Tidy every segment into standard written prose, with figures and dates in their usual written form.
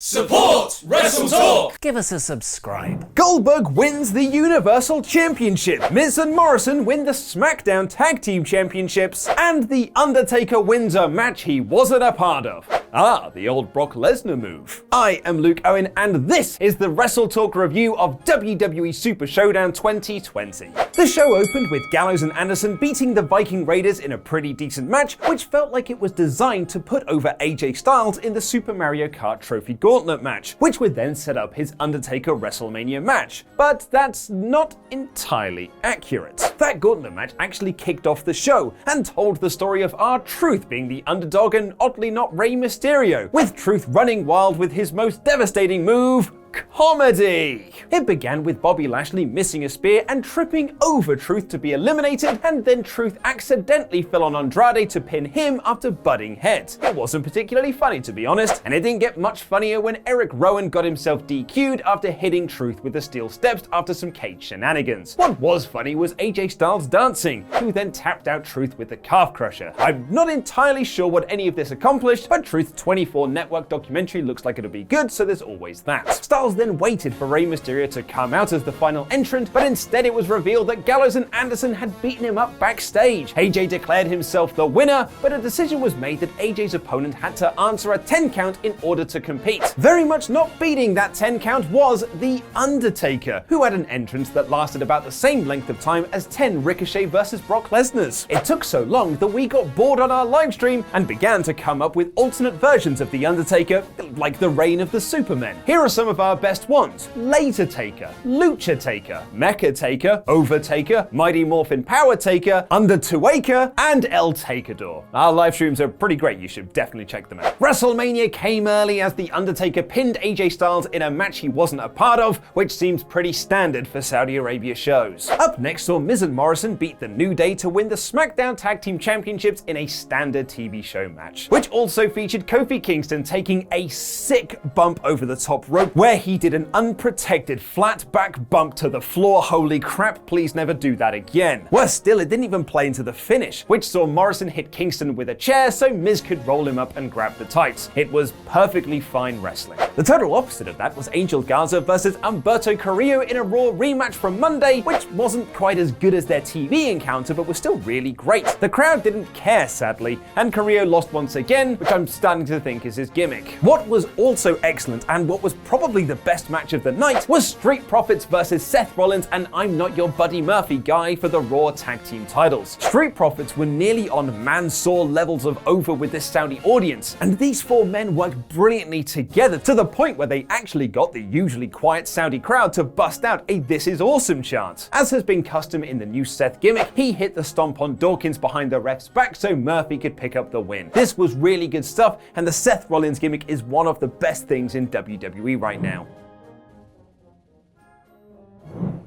Support WrestleTalk! Give us a subscribe. Goldberg wins the Universal Championship. Miz and Morrison win the SmackDown Tag Team Championships. And The Undertaker wins a match he wasn't a part of. The old Brock Lesnar move. I am Luke Owen, and this is the WrestleTalk review of WWE Super Showdown 2020. The show opened with Gallows and Anderson beating the Viking Raiders in a pretty decent match, which felt like it was designed to put over AJ Styles in the Super Mario Kart Trophy Gauntlet match, which would then set up his Undertaker WrestleMania match. But that's not entirely accurate. That Gauntlet match actually kicked off the show and told the story of R-Truth being the underdog and oddly not Rey Mysterio, with Truth running wild with his most devastating move, comedy. It began with Bobby Lashley missing a spear and tripping over Truth to be eliminated, and then Truth accidentally fell on Andrade to pin him after butting heads. It wasn't particularly funny, to be honest, and it didn't get much funnier when Eric Rowan got himself DQ'd after hitting Truth with the steel steps after some cage shenanigans. What was funny was AJ Styles dancing, who then tapped out Truth with the calf crusher. I'm not entirely sure what any of this accomplished, but Truth's 24 network documentary looks like it'll be good, so there's always that. Styles then waited for Rey Mysterio to come out as the final entrant, but instead it was revealed that Gallows and Anderson had beaten him up backstage. AJ declared himself the winner, but a decision was made that AJ's opponent had to answer a 10 count in order to compete. Very much not beating that 10 count was The Undertaker, who had an entrance that lasted about the same length of time as 10 Ricochet versus Brock Lesnar's. It took so long that we got bored on our live stream and began to come up with alternate versions of The Undertaker, like the Reign of the Supermen. Here are some of our best ones: Later Taker, Lucha Taker, Mecha Taker, Overtaker, Mighty Morphin Power Taker, Under 2Acre, and El Takador. Our live streams are pretty great, you should definitely check them out. WrestleMania came early as The Undertaker pinned AJ Styles in a match he wasn't a part of, which seems pretty standard for Saudi Arabia shows. Up next saw Miz and Morrison beat the New Day to win the SmackDown Tag Team Championships in a standard TV show match, which also featured Kofi Kingston taking a sick bump over the top rope where he did an unprotected flat back bump to the floor. Holy crap, please never do that again. Worse still, it didn't even play into the finish, which saw Morrison hit Kingston with a chair so Miz could roll him up and grab the tights. It was perfectly fine wrestling. The total opposite of that was Angel Garza versus Humberto Carrillo in a Raw rematch from Monday, which wasn't quite as good as their TV encounter, but was still really great. The crowd didn't care, sadly, and Carrillo lost once again, which I'm starting to think is his gimmick. What was also excellent, and what was probably the best match of the night, was Street Profits versus Seth Rollins and I'm Not Your Buddy Murphy guy for the Raw Tag Team titles. Street Profits were nearly on Manso levels of over with this Saudi audience, and these four men worked brilliantly together to the point where they actually got the usually quiet Saudi crowd to bust out a "This is awesome" chant. As has been custom in the new Seth gimmick, he hit the stomp on Dawkins behind the ref's back so Murphy could pick up the win. This was really good stuff, and the Seth Rollins gimmick is one of the best things in WWE right now.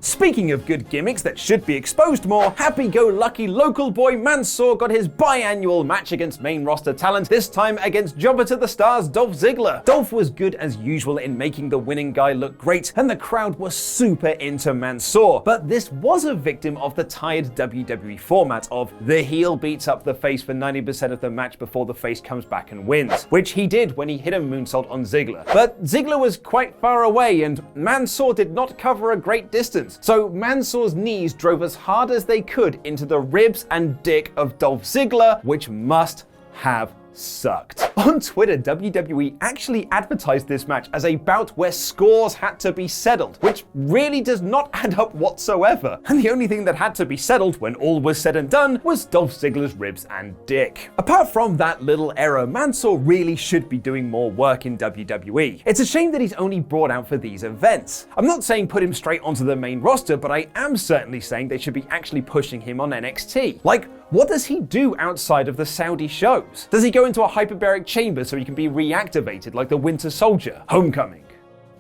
Speaking of good gimmicks that should be exposed more, happy-go-lucky local boy Manso got his biannual match against main roster talent, this time against Jobber to the Stars Dolph Ziggler. Dolph was good as usual in making the winning guy look great, and the crowd was super into Manso, but this was a victim of the tired WWE format of the heel beats up the face for 90% of the match before the face comes back and wins, which he did when he hit a moonsault on Ziggler. But Ziggler was quite far away, and Manso did not cover a great distance. So Manso's knees drove as hard as they could into the ribs and dick of Dolph Ziggler, which must have sucked. On Twitter, WWE actually advertised this match as a bout where scores had to be settled, which really does not add up whatsoever. And the only thing that had to be settled when all was said and done was Dolph Ziggler's ribs and dick. Apart from that little error, Manso really should be doing more work in WWE. It's a shame that he's only brought out for these events. I'm not saying put him straight onto the main roster, but I am certainly saying they should be actually pushing him on NXT. Like, what does he do outside of the Saudi shows? Does he go into a hyperbaric chamber so he can be reactivated like the Winter Soldier? Homecoming.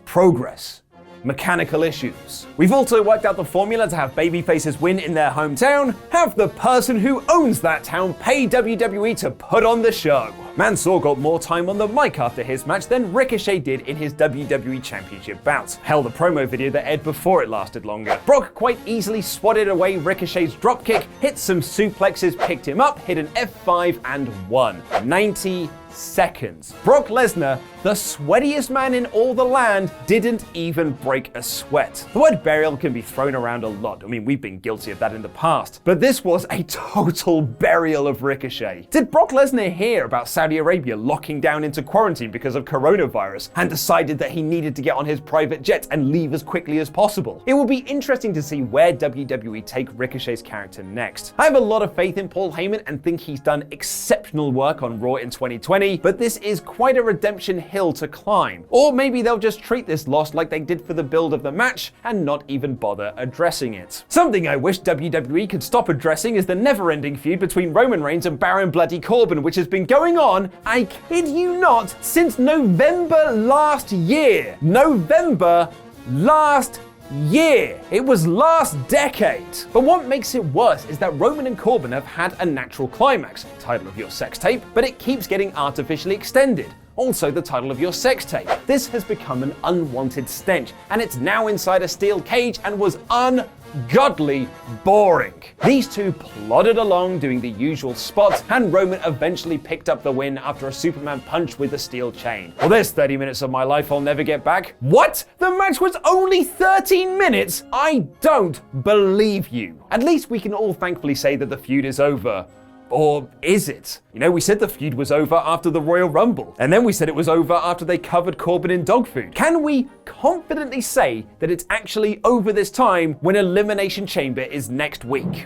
Progress. Mechanical issues. We've also worked out the formula to have babyfaces win in their hometown, have the person who owns that town pay WWE to put on the show. Manso got more time on the mic after his match than Ricochet did in his WWE Championship bout. Hell, the promo video that aired before it lasted longer. Brock quite easily swatted away Ricochet's dropkick, hit some suplexes, picked him up, hit an F5 and won. 90 seconds. Brock Lesnar, the sweatiest man in all the land, didn't even break a sweat. The word burial can be thrown around a lot. I mean, we've been guilty of that in the past. But this was a total burial of Ricochet. Did Brock Lesnar hear about Saudi Arabia locking down into quarantine because of coronavirus and decided that he needed to get on his private jet and leave as quickly as possible? It will be interesting to see where WWE take Ricochet's character next. I have a lot of faith in Paul Heyman and think he's done exceptional work on Raw in 2020, but this is quite a redemption hill to climb. Or maybe they'll just treat this loss like they did for the build of the match and not even bother addressing it. Something I wish WWE could stop addressing is the never-ending feud between Roman Reigns and Baron Bloody Corbin, which has been going on, I kid you not, since November last year. November last year. It was last decade. But what makes it worse is that Roman and Corbin have had a natural climax, title of your sex tape, but it keeps getting artificially extended. Also the title of your sex tape. This has become an unwanted stench, and it's now inside a steel cage and was ungodly boring. These two plodded along doing the usual spots, and Roman eventually picked up the win after a Superman punch with a steel chain. Well, there's 30 minutes of my life I'll never get back. What? The match was only 13 minutes? I don't believe you. At least we can all thankfully say that the feud is over. Or is it? You know, we said the feud was over after the Royal Rumble, and then we said it was over after they covered Corbin in dog food. Can we confidently say that it's actually over this time when Elimination Chamber is next week?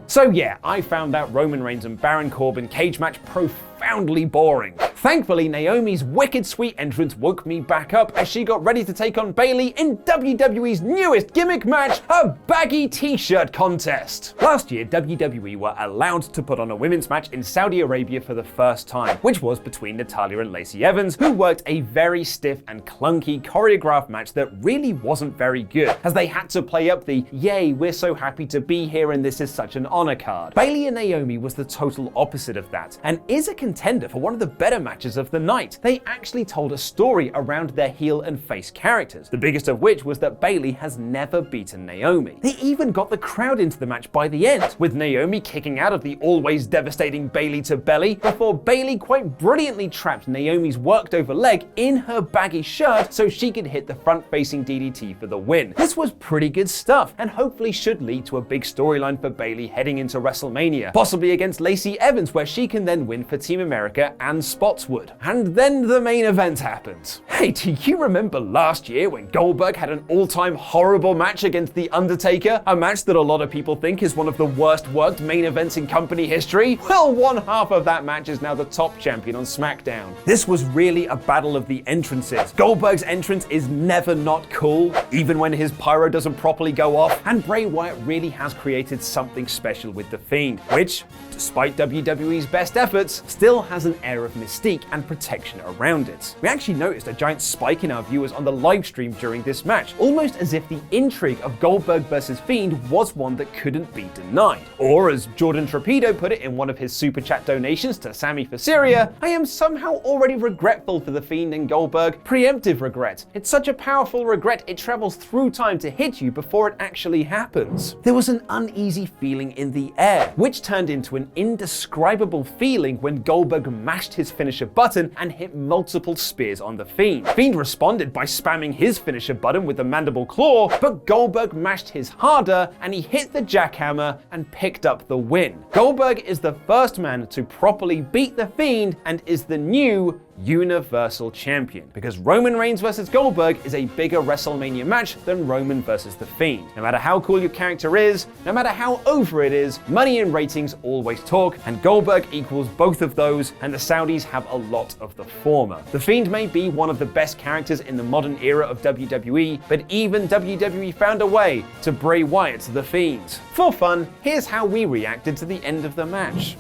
So yeah, I found that Roman Reigns and Baron Corbin cage match profoundly boring. Thankfully, Naomi's wicked sweet entrance woke me back up as she got ready to take on Bayley in WWE's newest gimmick match, a baggy t-shirt contest. Last year, WWE were allowed to put on a women's match in Saudi Arabia for the first time, which was between Natalya and Lacey Evans, who worked a very stiff and clunky choreographed match that really wasn't very good, as they had to play up the "yay, we're so happy to be here and this is such an honor" card. Bayley and Naomi was the total opposite of that, and is a contender for one of the better matches of the night. They actually told a story around their heel and face characters, the biggest of which was that Bayley has never beaten Naomi. They even got the crowd into the match by the end, with Naomi kicking out of the always devastating Bayley to belly before Bayley quite brilliantly trapped Naomi's worked over leg in her baggy shirt so she could hit the front-facing DDT for the win. This was pretty good stuff, and hopefully should lead to a big storyline for Bayley heading into WrestleMania, possibly against Lacey Evans, where she can then win for Team America and Spotswood. And then the main event happened. Hey, do you remember last year when Goldberg had an all-time horrible match against The Undertaker? A match that a lot of people think is one of the worst worked main events in company history? Well, one half of that match is now the top champion on SmackDown. This was really a battle of the entrances. Goldberg's entrance is never not cool, even when his pyro doesn't properly go off, and Bray Wyatt really has created something special with The Fiend, which, despite WWE's best efforts, still has an air of mystique and protection around it. We actually noticed a giant spike in our viewers on the live stream during this match, almost as if the intrigue of Goldberg versus Fiend was one that couldn't be denied. Or as Jordan Torpedo put it in one of his super chat donations to Sammy for Syria, I am somehow already regretful for The Fiend and Goldberg. Preemptive regret. It's such a powerful regret it travels through time to hit you before it actually happens. There was an uneasy feeling in the air, which turned into an indescribable feeling when Goldberg mashed his finisher button and hit multiple spears on The Fiend. Fiend responded by spamming his finisher button with the mandible claw, but Goldberg mashed his harder and he hit the jackhammer and picked up the win. Goldberg is the first man to properly beat The Fiend and is the new Universal Champion, because Roman Reigns versus Goldberg is a bigger WrestleMania match than Roman versus The Fiend. No matter how cool your character is, no matter how over it is, money and ratings always talk, and Goldberg equals both of those, and the Saudis have a lot of the former. The Fiend may be one of the best characters in the modern era of WWE, but even WWE found a way to Bray Wyatt The Fiend. For fun, here's how we reacted to the end of the match.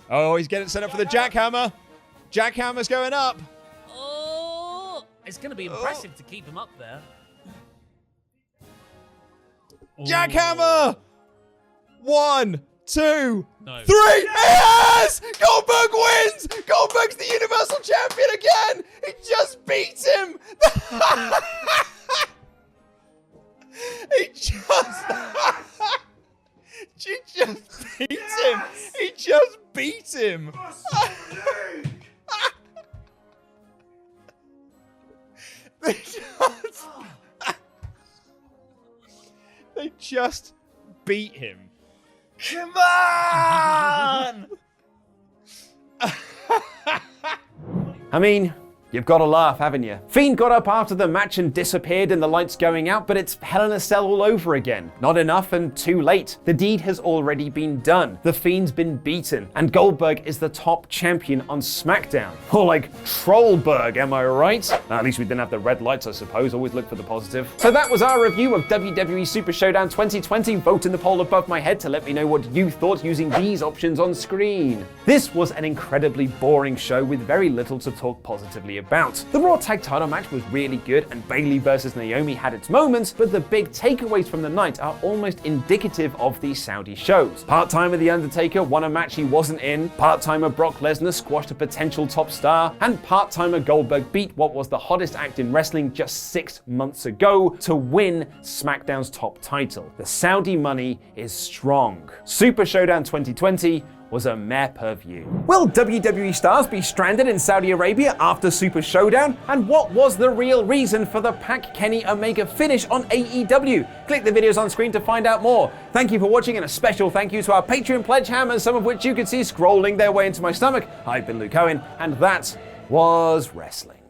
Oh, he's getting set up for the jackhammer. Jackhammer's going up. Oh, it's going to be impressive to keep him up there. Jackhammer! 1, 2, No. 3. Yes! Goldberg wins! Goldberg's the Universal Champion again! He just beats him! He just beat him. He just beat him. They just beat him. Come on! I mean, you've got to laugh, haven't you? Fiend got up after the match and disappeared in the lights going out, but it's Hell in a Cell all over again. Not enough and too late. The deed has already been done. The Fiend's been beaten, and Goldberg is the top champion on SmackDown. Or like Trollberg, am I right? At least we didn't have the red lights, I suppose. Always look for the positive. So that was our review of WWE Super Showdown 2020. Vote in the poll above my head to let me know what you thought using these options on screen. This was an incredibly boring show with very little to talk positively about. The Raw Tag Title match was really good, and Bayley versus Naomi had its moments, but the big takeaways from the night are almost indicative of these Saudi shows. Part-timer The Undertaker won a match he wasn't in, part-timer Brock Lesnar squashed a potential top star, and part-timer Goldberg beat what was the hottest act in wrestling just 6 months ago to win SmackDown's top title. The Saudi money is strong. Super Showdown 2020 was a meh per view. Will WWE stars be stranded in Saudi Arabia after Super Showdown? And what was the real reason for the Pac Kenny Omega finish on AEW? Click the videos on screen to find out more. Thank you for watching, and a special thank you to our Patreon pledge hammers, some of which you can see scrolling their way into my stomach. I've been Luke Owen, and that was wrestling.